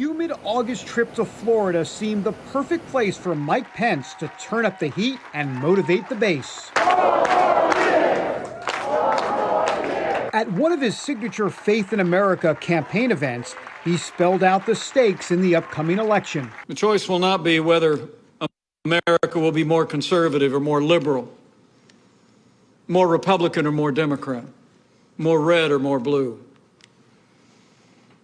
humid August trip to Florida seemed the perfect place for Mike Pence to turn up the heat and motivate the base. At one of his signature Faith in America campaign events, he spelled out the stakes in the upcoming election. The choice will not be whether America will be more conservative or more liberal, more Republican or more Democrat, more red or more blue.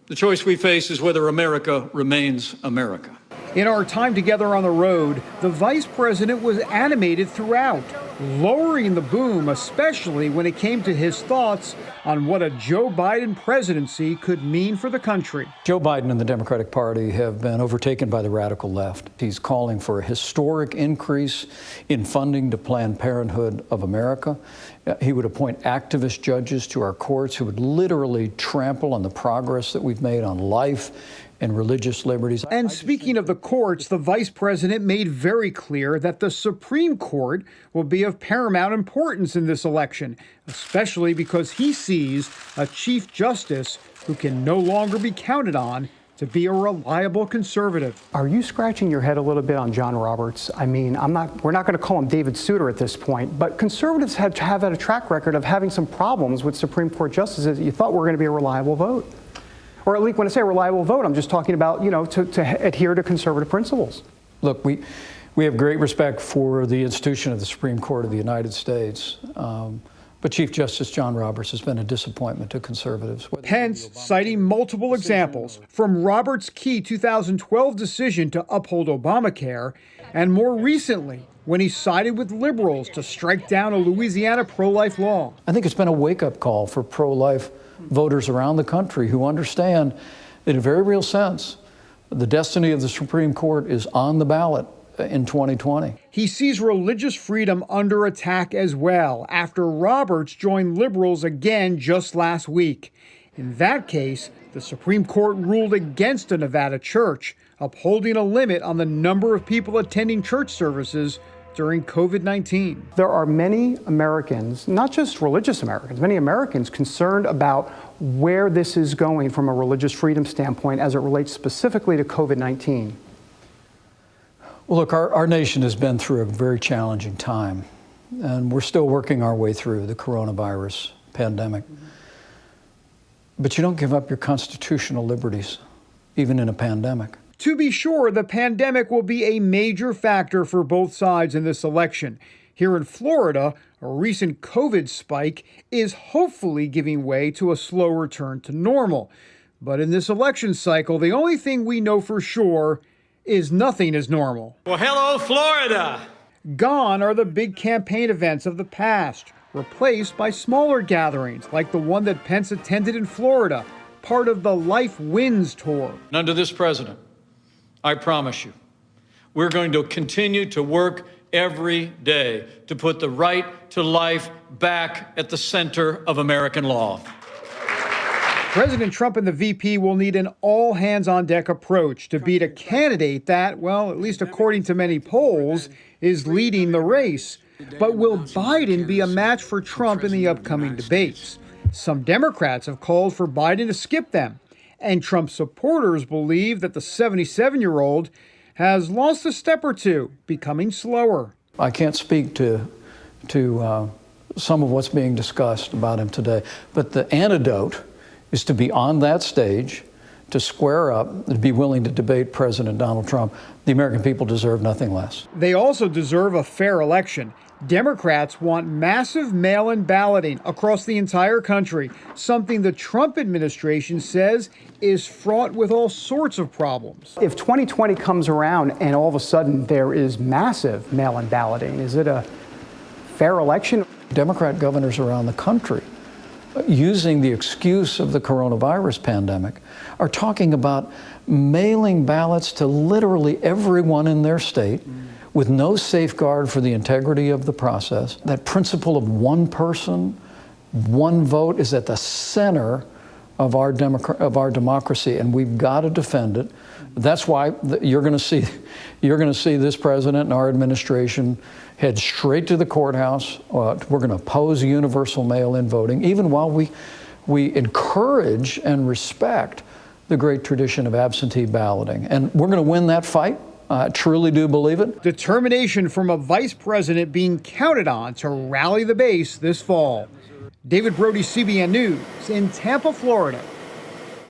The choice we face is whether America remains America. In our time together on the road, the vice president was animated throughout, lowering the boom, especially when it came to his thoughts on what a Joe Biden presidency could mean for the country. Joe Biden and the Democratic Party have been overtaken by the radical left. He's calling for a historic increase in funding to Planned Parenthood of America. He would appoint activist judges to our courts who would literally trample on the progress that we've made on life and religious liberties. And speaking of the courts, the vice president made very clear that the Supreme Court will be of paramount importance in this election, especially because he sees a chief justice who can no longer be counted on to be a reliable conservative. Are you scratching your head a little bit on John Roberts? I mean, we're not going to call him David Souter at this point, but conservatives have had a track record of having some problems with Supreme Court justices that you thought were going to be a reliable vote. Or at least when I say reliable vote, I'm just talking about, to adhere to conservative principles. Look, we have great respect for the institution of the Supreme Court of the United States. But Chief Justice John Roberts has been a disappointment to conservatives. Pence citing multiple examples, from Roberts' key 2012 decision to uphold Obamacare, and more recently, when he sided with liberals to strike down a Louisiana pro-life law. I think it's been a wake-up call for pro-life voters around the country who understand that in a very real sense, the destiny of the Supreme Court is on the ballot in 2020. He sees religious freedom under attack as well after Roberts joined liberals again just last week. In that case, the Supreme Court ruled against a Nevada church, upholding a limit on the number of people attending church services during COVID-19. There are many Americans, not just religious Americans, many Americans concerned about where this is going from a religious freedom standpoint as it relates specifically to COVID-19. Well, look, our nation has been through a very challenging time, and we're still working our way through the coronavirus pandemic. But you don't give up your constitutional liberties, even in a pandemic. To be sure, the pandemic will be a major factor for both sides in this election. Here in Florida, a recent COVID spike is hopefully giving way to a slow return to normal. But in this election cycle, the only thing we know for sure is nothing is normal. Well, hello, Florida! Gone are the big campaign events of the past, replaced by smaller gatherings like the one that Pence attended in Florida, part of the Life Wins tour. And under this president, I promise you, we're going to continue to work every day to put the right to life back at the center of American law. President Trump and the VP will need an all-hands-on-deck approach to beat a candidate that, well, at least according to many polls, is leading the race. But will Biden be a match for Trump in the upcoming debates? Some Democrats have called for Biden to skip them, and Trump supporters believe that the 77-year-old has lost a step or two, becoming slower. I can't speak to some of what's being discussed about him today, but the antidote is to be on that stage, to square up, to be willing to debate President Donald Trump. The American people deserve nothing less. They also deserve a fair election. Democrats want massive mail-in balloting across the entire country, something the Trump administration says is fraught with all sorts of problems. If 2020 comes around and all of a sudden there is massive mail-in balloting, is it a fair election? Democrat governors around the country, using the excuse of the coronavirus pandemic, are talking about mailing ballots to literally everyone in their state with no safeguard for the integrity of the process. That principle of one person, one vote is at the center of our democracy, and we've got to defend it. That's why you're going to see this president and our administration head straight to the courthouse. We're going to oppose universal mail-in voting, even while we encourage and respect the great tradition of absentee balloting. And we're going to win that fight. I truly do believe it. Determination from a vice president being counted on to rally the base this fall. David Brody, CBN News in Tampa, Florida.